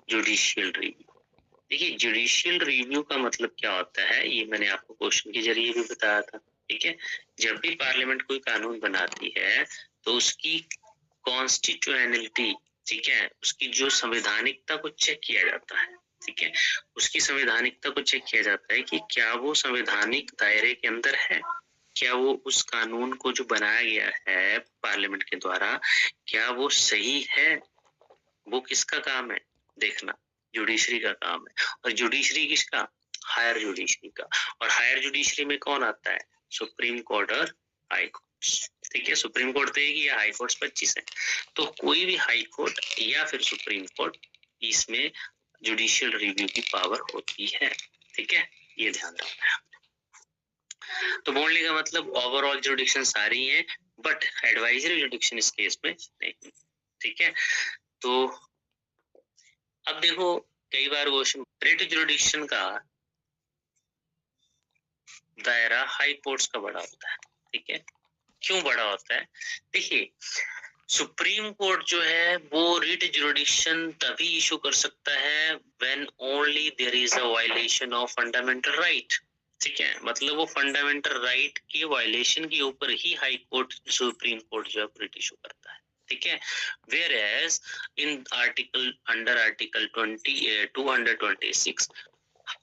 Judicial review. देखिए judicial review का मतलब क्या होता है, ये मैंने आपको क्वेश्चन के जरिए भी बताया था। ठीक है, जब भी पार्लियामेंट कोई कानून बनाती है तो उसकी कॉन्स्टिट्यूएनिलिटी, ठीक है, उसकी जो संवैधानिकता को चेक किया जाता है। ठीक है, उसकी संवैधानिकता को चेक किया जाता है कि क्या वो संवैधानिक दायरे के अंदर है, क्या वो उस कानून को जो बनाया गया है पार्लियामेंट के द्वारा, क्या वो सही है। वो किसका काम है देखना, जुडिशरी का काम है। और जुडिशरी किसका, हायर जुडिशरी का। और हायर जुडिशरी में कौन आता है, सुप्रीम कोर्ट और हाई कोर्ट। ठीक है, सुप्रीम कोर्ट तो एक ही है, हाई कोर्ट 25 है। तो कोई भी हाई कोर्ट या फिर सुप्रीम कोर्ट, इसमें जुडिशियल रिव्यू की पावर होती है। ठीक है, ये ध्यान रखना है। तो बोलने का मतलब ओवरऑल जुडिक्शन सारी है, बट एडवाइजरी जुडिक्शन इस केस में नहीं। ठीक है, तो अब देखो कई बार क्वेश्चन, रिट जुडिक्शन का दायरा हाई कोर्ट्स का बड़ा होता है। ठीक है, क्यों बड़ा होता है, देखिए सुप्रीम कोर्ट जो है वो रिट जुडिक्शन तभी इशू कर सकता है when only there is a violation of fundamental right. ठीक है, मतलब वो फंडामेंटल राइट की वायलेशन के ऊपर ही हाई कोर्ट, सुप्रीम कोर्ट जो है रिट इशू करता है। ठीक है, whereas in article, under article 226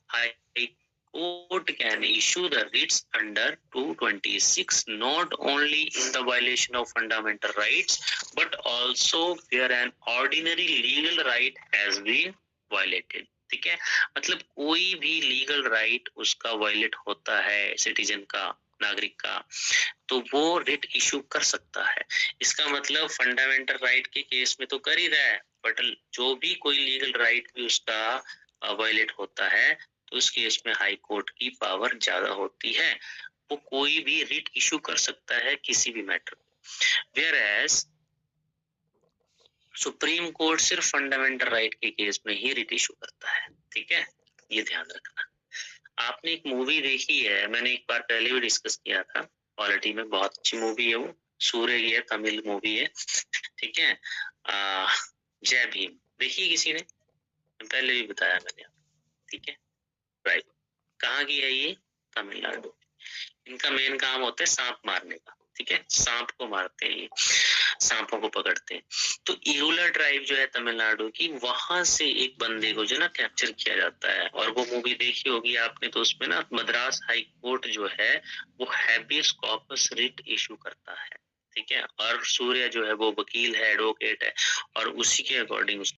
high court can issue the writs under 226 not only in the violation of fundamental rights but also where an ordinary legal right has been violated। ठीक है, मतलब कोई भी legal right उसका violet होता है citizen का, नागरिक का, तो वो रिट इशू कर सकता है। इसका मतलब फंडामेंटल राइट के केस में तो कर ही रहा है, बट जो भी कोई लीगल राइट भी उसका वायलेट होता है तो उस केस में हाई कोर्ट की पावर ज्यादा होती है, वो कोई भी रिट इशू कर सकता है किसी भी मैटर में। वेयर एज सुप्रीम कोर्ट सिर्फ फंडामेंटल राइट के केस में ही रिट इशू करता है। ठीक है, ये ध्यान रखना। आपने एक मूवी देखी है, मैंने एक बार पहले भी डिस्कस किया था, क्वालिटी में बहुत अच्छी मूवी है वो, सूर्य की है, तमिल मूवी है। ठीक है, जय भीम देखी किसी ने, पहले भी बताया मैंने। ठीक है, राइट, कहाँ की है ये, तमिलनाडु। इनका मेन काम होता है सांप मारने का। ठीक है, सांप को मारते हैं ये, सांपों को पकड़ते हैं। तो ईहुला ट्राइब जो है तमिलनाडु की, वहां से एक बंदे को जो ना कैप्चर किया जाता है, और वो मूवी देखी होगी आपने, तो उसमें ना मद्रास हाई कोर्ट जो है वो हैबियस कॉर्पस रिट इशू करता है। ठीक है, और सूर्य जो है वो वकील है, एडवोकेट है, और उसी के अकॉर्डिंग